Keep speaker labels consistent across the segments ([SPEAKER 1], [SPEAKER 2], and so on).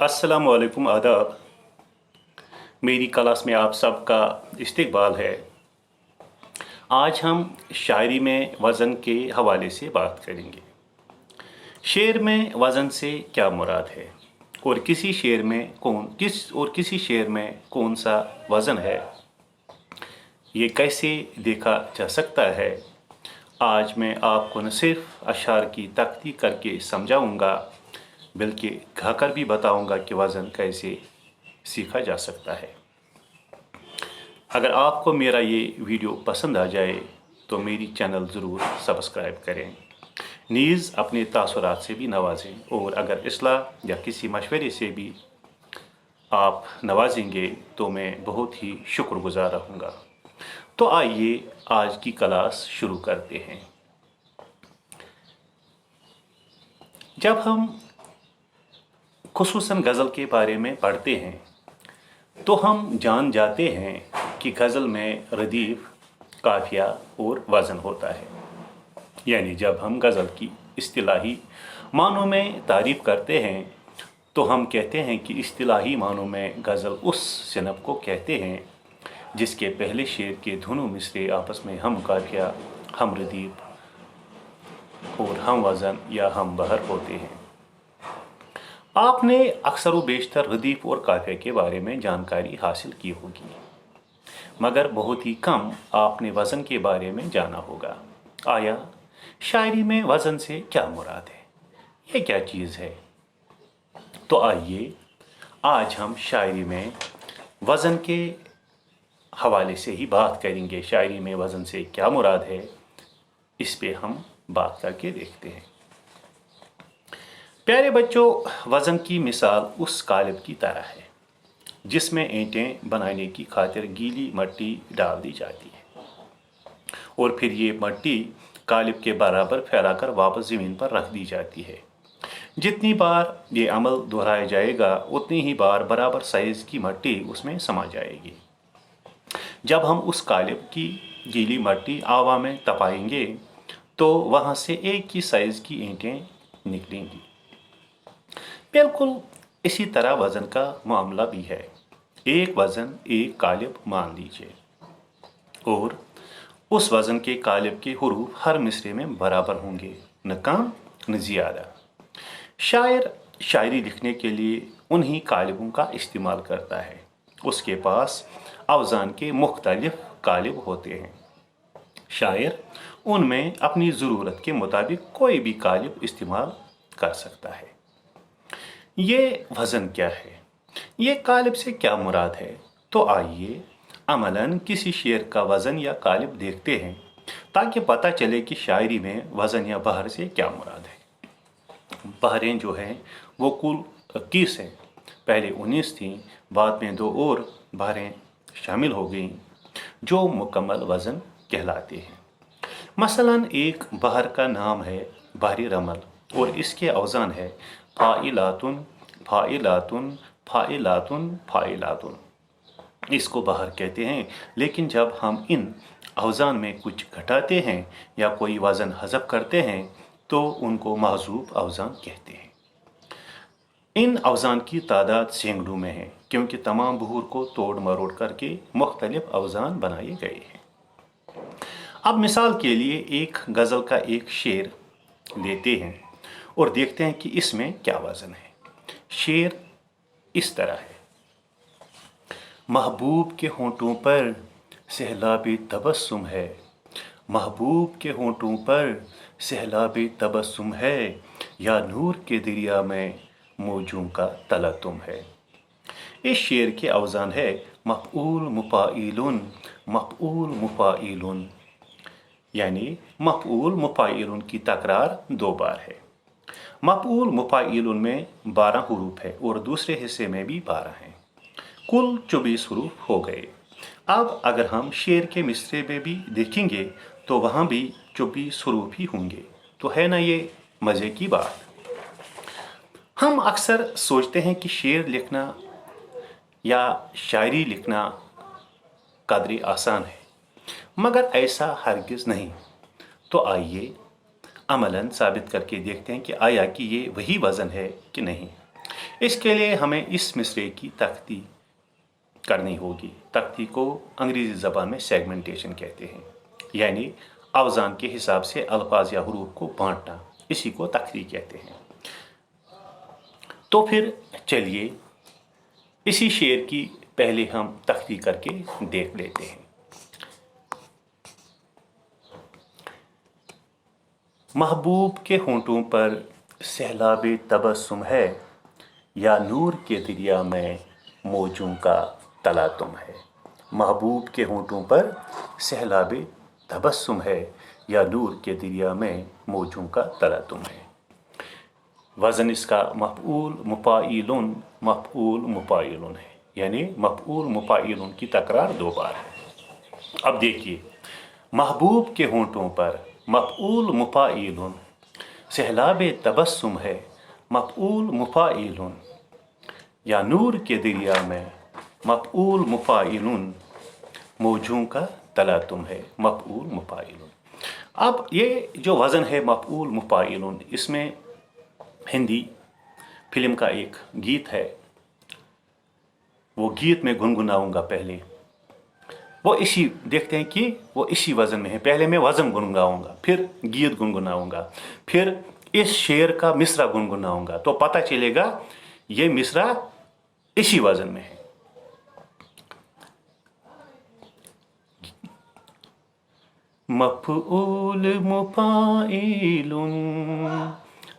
[SPEAKER 1] अस्सलाम वालेकुम, आदाब। मेरी क्लास में आप सबका इस्तकबाल है। आज हम शायरी में वज़न के हवाले से बात करेंगे। शेर में वज़न से क्या मुराद है और किसी शेर में कौन सा वज़न है, ये कैसे देखा जा सकता है। आज मैं आपको न सिर्फ अशार की तख्ती करके समझाऊंगा, बल्कि गाकर भी बताऊंगा कि वज़न कैसे सीखा जा सकता है। अगर आपको मेरा ये वीडियो पसंद आ जाए तो मेरी चैनल ज़रूर सब्सक्राइब करें, नीज़ अपने तासुरात से भी नवाजें, और अगर इस्लाह या किसी मशवरे से भी आप नवाजेंगे तो मैं बहुत ही शुक्रगुज़ार रहूँगा। तो आइए आज की क्लास शुरू करते हैं। जब हम खुसूसन गज़ल के बारे में पढ़ते हैं तो हम जान जाते हैं कि गज़ल में रदीफ़, काफ़िया और वज़न होता है। यानी जब हम गज़ल की इस्तिलाही मानों में तारीफ़ करते हैं तो हम कहते हैं कि इस्तिलाही मानों में गज़ल उस सिनफ को कहते हैं जिसके पहले शेर के धुनों मिसरे आपस में हम काफ़िया, हम रदीफ़ और हम वज़न या हम बहर होते हैं। आपने अक्सर व बेशतर रदीफ़ और काफ़िया के बारे में जानकारी हासिल की होगी, मगर बहुत ही कम आपने वज़न के बारे में जाना होगा। आया शायरी में वज़न से क्या मुराद है, ये क्या चीज़ है। तो आइए आज हम शायरी में वज़न के हवाले से ही बात करेंगे। शायरी में वज़न से क्या मुराद है, इस पे हम बात करके देखते हैं। प्यारे बच्चों, वज़न की मिसाल उस कालिब की तरह है जिसमें ईंटें बनाने की खातिर गीली मिट्टी डाल दी जाती है और फिर ये मिट्टी कालिब के बराबर फैलाकर वापस ज़मीन पर रख दी जाती है। जितनी बार ये अमल दोहराया जाएगा उतनी ही बार बराबर साइज़ की मिट्टी उसमें समा जाएगी। जब हम उस कालिब की गीली मिट्टी हवा में तपाएंगे तो वहाँ से एक ही साइज़ की ईंटें निकलेंगी। बिल्कुल इसी तरह वज़न का मामला भी है। एक वज़न, एक कालिब मान लीजिए, और उस वज़न के कालिब के हुरूफ हर मिसरे में बराबर होंगे, न कम न ज़्यादा। शायर शायरी लिखने के लिए उन्हीं कालिबों का इस्तेमाल करता है। उसके पास अवज़ान के मुख्तलिफ कालिब होते हैं। शायर उनमें अपनी ज़रूरत के मुताबिक कोई भी कालिब इस्तेमाल कर सकता है। ये वज़न क्या है, ये कालिब से क्या मुराद है। तो आइए अमलन किसी शेर का वज़न या कालिब देखते हैं ताकि पता चले कि शायरी में वज़न या बहर से क्या मुराद है। बहरें जो हैं वो कुल 21 हैं। पहले 19 थीं, बाद में 2 और बहरें शामिल हो गईं जो मुकम्मल वज़न कहलाते हैं। मसलन एक बहर का नाम है बहरी रमल और इसके अवज़ान है फ़ाइलातुन फ़ाइलातुन फ़ाइलातुन फ़ाइलातुन। इसको बहर कहते हैं, लेकिन जब हम इन अवज़ान में कुछ घटाते हैं या कोई वज़न हज़फ करते हैं तो उनको महज़ूफ़ अवज़ान कहते हैं। इन अवज़ान की तादाद सैकड़ों में है क्योंकि तमाम बहूर को तोड़ मरोड़ करके मुख्तलिफ अवज़ान बनाए गए हैं। अब मिसाल के लिए एक गज़ल का एक शेर लेते हैं और देखते हैं कि इसमें क्या वज़न है। शेर इस तरह है। महबूब के होंठों पर सहलाबे तबस्सुम है, महबूब के होंठों पर सहलाबे तबस्सुम है, या नूर के दरिया में मौजों का तलतुम है। इस शेर के अवज़ान है मफ़ऊल मुफ़ाइलुन मफ़ऊल मुफ़ाइलुन, यानी मफ़ऊल मुफ़ाइलुन की तकरार 2 बार है। मफ़ऊल मुफ़ाइलुन में 12 हुरूफ है और दूसरे हिस्से में भी 12 हैं। कुल 24 हुरूफ हो गए। अब अगर हम शेर के मिसरे में भी देखेंगे तो वहाँ भी 24 हुरूफ ही होंगे। तो है ना ये मज़े की बात। हम अक्सर सोचते हैं कि शेर लिखना या शायरी लिखना कदरे आसान है, मगर ऐसा हरगिज़ नहीं। तो आइए अमलन साबित करके देखते हैं कि आया कि ये वही वज़न है कि नहीं। इसके लिए हमें इस मिसरे की तख्ती करनी होगी। तख्ती को अंग्रेज़ी ज़बान में सेगमेंटेशन कहते हैं, यानी अवज़ान के हिसाब से अल्फाज या हुरूफ को बांटना, इसी को तख्ती कहते हैं। तो फिर चलिए इसी शेर की पहले हम तख्ती करके देख लेते हैं। महबूब के होंठों पर सैलाब तबस्सुम है, या नूर के दरिया में मौजों का तला तुम है। महबूब के होंठों पर सैलाब तबस्सुम है, या नूर के दरिया में मौजों का तला तुम है। वज़न इसका मफ़ऊल मुफ़ाइलुन मफ़ऊल मुफ़ाइलुन है, यानी मफ़ऊल मुफ़ाइलुन की तकरार 2 बार है। अब देखिए, महबूब के होंठों पर मफ़ऊल मुफ़ाइलुन, सैलाब तबस्सुम है मफ़ऊल मुफ़ाइलुन, या नूर के दरिया में मफ़ऊल मुफ़ाइलुन, मौजों का तला तुम है मफ़ऊल मुफ़ाइलुन। अब ये जो वज़न है मफ़ऊल मुफ़ाइलुन, इसमें हिंदी फिल्म का एक गीत है, वो गीत में गुनगुनाऊंगा पहले। वो इसी देखते हैं कि वो इसी वज़न में है। पहले मैं वज़न गुनगुनाऊंगा, फिर गीत गुनगुनाऊंगा, फिर इस शेर का मिसरा गुनगुनाऊंगा, तो पता चलेगा ये मिसरा इसी वज़न में है। मफ़ऊल मुफ़ाइलुन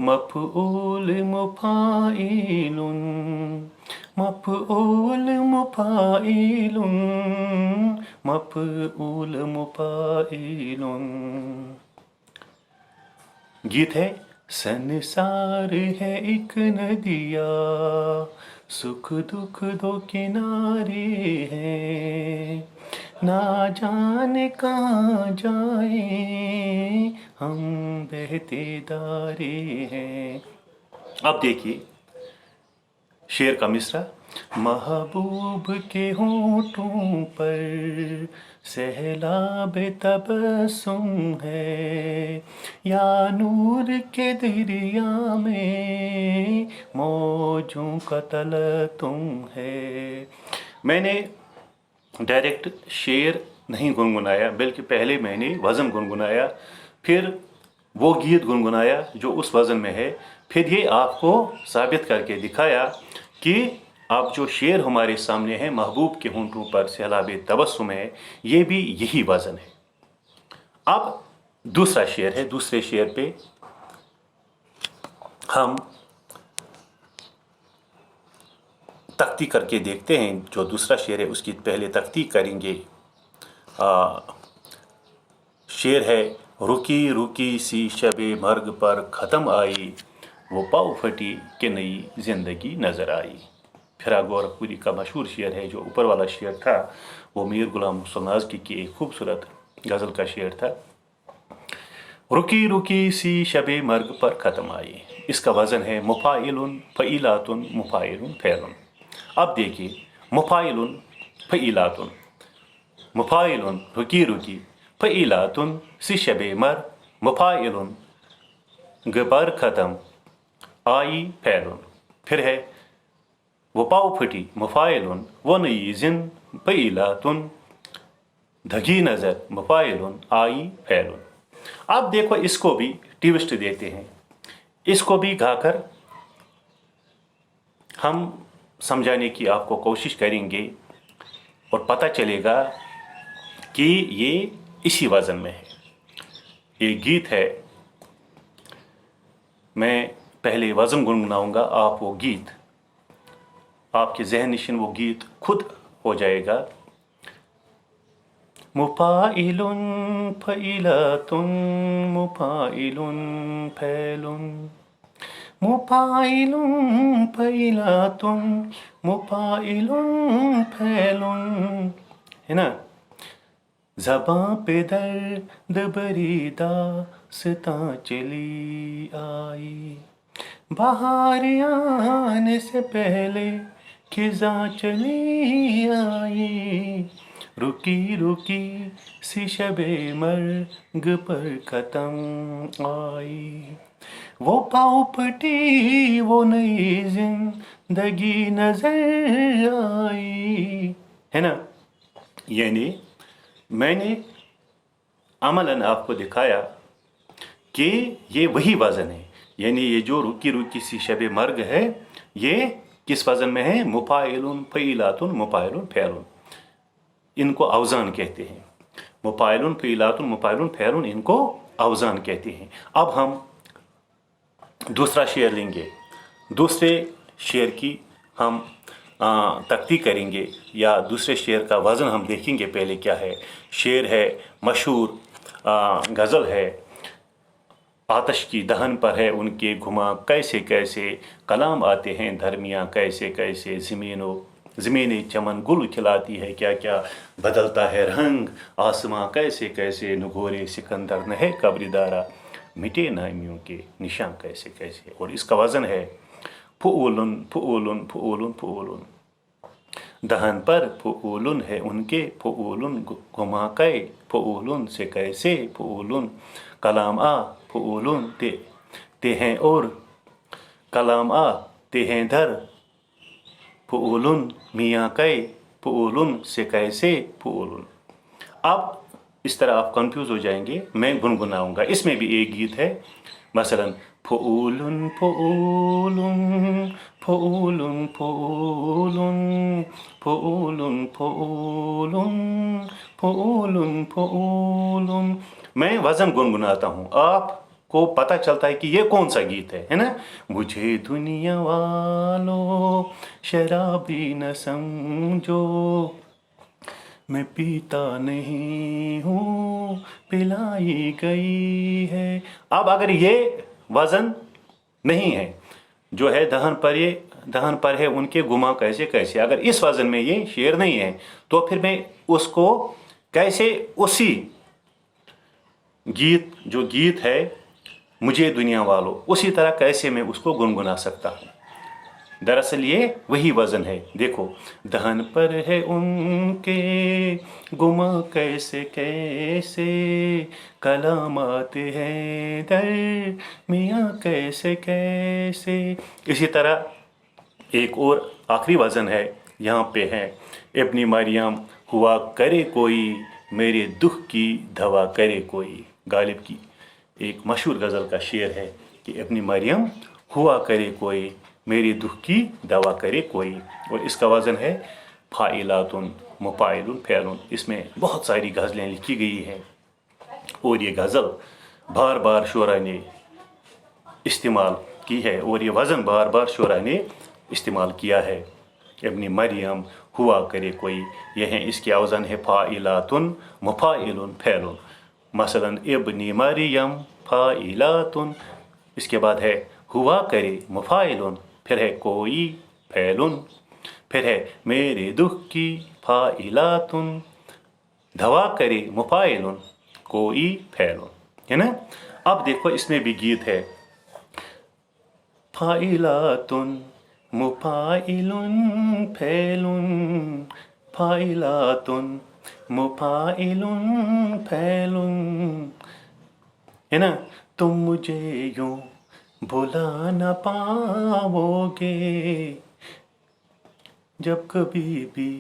[SPEAKER 1] मफ़ऊल मुफ़ाइलुन मफ़ऊल मुफ़ाइलुन मफ़ऊल मुफ़ाइलुन। गीत है, संसार है एक नदिया, सुख दुख 2 किनारे हैं, ना जाने कहाँ जाए हम बहते दारे हैं। अब देखिए शेर का मिसरा। महबूब के होंठों पर सैलाब तबस्सुम है, या नूर के दरिया में मौजों का तलतुम है। मैंने डायरेक्ट शेर नहीं गुनगुनाया, बल्कि पहले मैंने वज़न गुनगुनाया, फिर वो गीत गुनगुनाया जो उस वज़न में है, फिर ये आपको साबित करके दिखाया कि अब जो शेर हमारे सामने है, महबूब के होंठों पर सैलाब तबस्सुम है, ये भी यही वज़न है। अब दूसरा शेर है, दूसरे शेर पे हम तख्ती करके देखते हैं। जो दूसरा शेर है उसकी पहले तख्ती करेंगे। शेर है, रुकी रुकी सी शबे मर्ग पर ख़त्म आई, वो पाव फटी कि नई ज़िंदगी नज़र आई। फिरा गोरखपुरी का मशहूर शेर है। जो ऊपर वाला शेर था वो मीर गुलाम सुलनाज़ की एक खूबसूरत गज़ल का शेर था। रुकी रुकी सी शबे मर्ग पर ख़त्म आई, इसका वज़न है मुफ़ाइलुन फ़ईलातुन मुफ़ाइलुन फ़ैलुन। अब देखिए, मुफ़ाइलुन फ़ईलातुन, मुफ़ाइलुन रुकी रुकी, फ़ईलातुन सी शबे मर, मुफ़ाइलुन गबर ख़त्म आई फ़ैलुन। फिर है वो पाव फटी मुफ़ाइलुन, वो नई जिन फ़ईलातुन, धगी नज़र मुफ़ाइलुन आई फ़ैलुन। अब देखो, इसको भी ट्विस्ट देते हैं, इसको भी गाकर हम समझाने की आपको कोशिश करेंगे और पता चलेगा कि ये इसी वज़न में है। ये गीत है, मैं पहले वज़न गुनगुनाऊंगा, आप वो गीत, आपके ज़हन नशीन वो गीत खुद हो जाएगा। मुफ़ाइलुन फ़ईलातुन मुफ़ाइलुन फ़ैलुन, मुफ़ाइलुन फ़ईलातुन मुफ़ाइलुन फ़ैलुन, है ना। ज़बां पे दर्द भरी दास्तां चली आई, बाहर आने से पहले खिज़ां चली आई, रुकी रुकी सी शबे मर्ग पर ख़त्म आई, वो पाँव पटी वो नई जिंदगी नजर आई, है ना। यानी मैंने अमलन आपको दिखाया कि ये वही वज़न है। यानी ये जो रुकी रुकी सी शब मर्ग है, ये किस वज़न में है? मुफ़ाइलुन फ़ईलातुन मुफ़ाइलुन फ़ैलुन, इनको अवज़ान कहते हैं। मुफ़ाइलुन फ़ईलातुन मुफ़ाइलुन फ़ैलुन, इनको अवज़ान कहते हैं। अब हम दूसरा शेर लेंगे। दूसरे शेर की हम तख्ती करेंगे, या दूसरे शेर का वज़न हम देखेंगे पहले क्या है। शेर है मशहूर गज़ल है, आतश की दहन पर है उनके घुमा कैसे कैसे, कलाम आते हैं धर्मियाँ कैसे कैसे, ज़मीन चमन गुल खिलाती है क्या क्या, बदलता है रंग आसमां कैसे कैसे, नुगोरे सिकंदर न है कब्रिदारा, मिटे नामियों के निशान कैसे कैसे। और इसका वज़न है फ़ुऊलुन फ़ुऊलुन फ़ुऊलुन फ़ुऊलुन, दहन पर फ़ुऊलुन है उनके, फ़ुऊलुन घुमा कै फ़ुऊलुन से कैसे, फ़ुऊलुन कलाम आ फ़ुऊलुन ते हैं, और कलाम आ ते हैं धर, फ़ुऊलुन मियाँ कै फ़ुऊलुन से कैसे फ़ुऊलुन। अब इस तरह आप कंफ्यूज हो जाएंगे, मैं गुनगुनाऊंगा। इसमें भी एक गीत है, मसलन फ़ुऊलुन फ़ुऊलुन फ़ुऊलुन फ़ुऊलुन फ़ुऊलुन फ़ुऊलुन फ़ुऊलुन फ़ुऊलुन। मैं वज़न गुनगुनाता हूँ, आपको पता चलता है कि ये कौन सा गीत है ना। मुझे दुनिया वालों शराबी न समझो, मैं पीता नहीं हूँ पिलाई गई है। अब अगर ये वज़न नहीं है, जो है दहन पर है उनके गुमा कैसे कैसे, अगर इस वज़न में ये शेर नहीं है, तो फिर मैं उसको कैसे उसी जो गीत है मुझे दुनिया वालों, उसी तरह कैसे मैं उसको गुनगुना सकता हूँ। दरअसल ये वही वज़न है। देखो, दहन पर है उनके गुमा कैसे कैसे, कलाम आते हैं दर मियाँ कैसे कैसे। इसी तरह एक और आखिरी वज़न है, यहाँ पे है इब्नी मरियम हुआ करे कोई, मेरे दुख की दवा करे कोई। गालिब की एक मशहूर गज़ल का शेर है कि इब्नी मरियम हुआ करे कोई, मेरी दुख की दवा करे कोई। और इसका वज़न है फ़ाइलातुन मुफ़ाइलुन फ़ैलुन। इसमें बहुत सारी गज़लें लिखी गई हैं, और ये गज़ल बार बार शुरा ने इस्तेमाल की है, और ये वज़न बार बार शुरा ने इस्तेमाल किया है। इब्नी मरियम हुआ करे कोई, ये हैं इसके औज़न है फ़ाइलातुन मुफ़ाइलुन फ़ैलुन। मसलन इब्नी मरियम फ़ाइलातुन, इसके बाद है हुआ करे मुफ़ाइलुन, फिर है कोई फ़ैलुन, फिर है मेरे दुख की फ़ाइलातुन, दवा करे मुफ़ाइलुन, कोई फ़ैलुन, है ना। अब देखो इसमें भी गीत है, फ़ाइलातुन मुफ़ाइलुन फ़ैलुन, फ़ाइलातुन मुफ़ाइलुन फ़ैलुन, है ना। तुम मुझे यूं भुला न पाओगे, जब कभी भी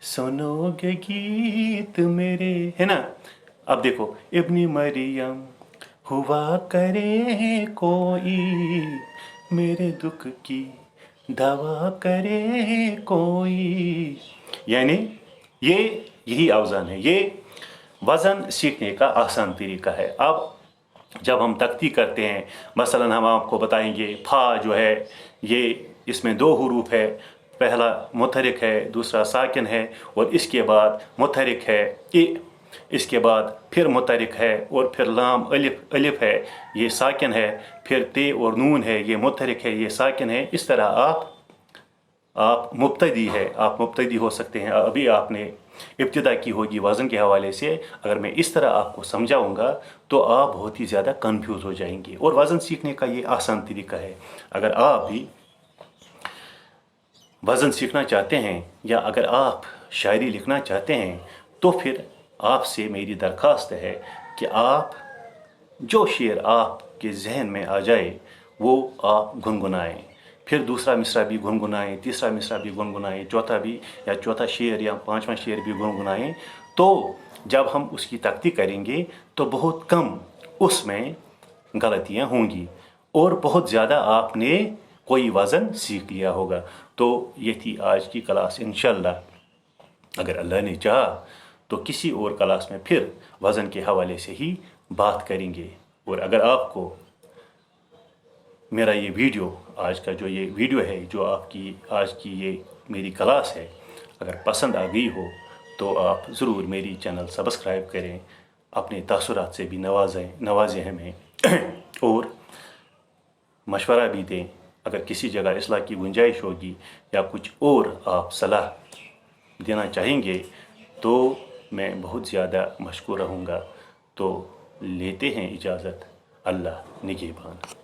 [SPEAKER 1] सुनोगे गीत मेरे, है ना। अब देखो, इब्नी मरियम हुआ करे कोई, मेरे दुख की दवा करे कोई। यानी यही औज़ान है, ये वज़न सीखने का आसान तरीका है। अब जब हम तख्ती करते हैं, मसलन हम आपको बताएंगे फा जो है ये इसमें 2 हुरूफ है, पहला मुतहरिक है, दूसरा साकिन है, और इसके बाद मुतहरिक है ए, इसके बाद फिर मुतहरिक है, और फिर लाम अलिफ है, ये साकिन है, फिर ते और नून है, ये मुतहरिक है, ये साकिन है। इस तरह आप मुब्तदी है, आप मुब्तदी हो सकते हैं। अभी आपने इब्तिदा की होगी वज़न के हवाले से। अगर मैं इस तरह आपको समझाऊंगा तो आप बहुत ही ज़्यादा कंफ्यूज हो जाएंगे। और वज़न सीखने का ये आसान तरीका है। अगर आप भी वज़न सीखना चाहते हैं, या अगर आप शायरी लिखना चाहते हैं, तो फिर आपसे मेरी दरख्वास्त है कि आप जो शेर आप के जहन में आ जाए वो आप गुनगुनाएं। फिर दूसरा मिसरा भी गुनगुनाएं, तीसरा मिसरा भी गुनगुनाएं, चौथा भी या चौथा शेर या पांचवा शेर भी गुनगुनाएं। तो जब हम उसकी तख्ती करेंगे तो बहुत कम उसमें गलतियां होंगी और बहुत ज़्यादा आपने कोई वज़न सीख लिया होगा। तो ये थी आज की क्लास। इंशाअल्लाह अगर अल्लाह ने चाहा तो किसी और क्लास में फिर वज़न के हवाले से ही बात करेंगे। और अगर आपको मेरा ये वीडियो, आज का जो ये वीडियो है, जो आपकी आज की ये मेरी क्लास है, अगर पसंद आ गई हो तो आप ज़रूर मेरी चैनल सब्सक्राइब करें, अपने तासुरात से भी नवाजें हमें और मशवरा भी दें। अगर किसी जगह इस्लाह की गुंजाइश होगी या कुछ और आप सलाह देना चाहेंगे तो मैं बहुत ज़्यादा मशकूर रहूँगा। तो लेते हैं इजाज़त। अल्लाह निगहबान।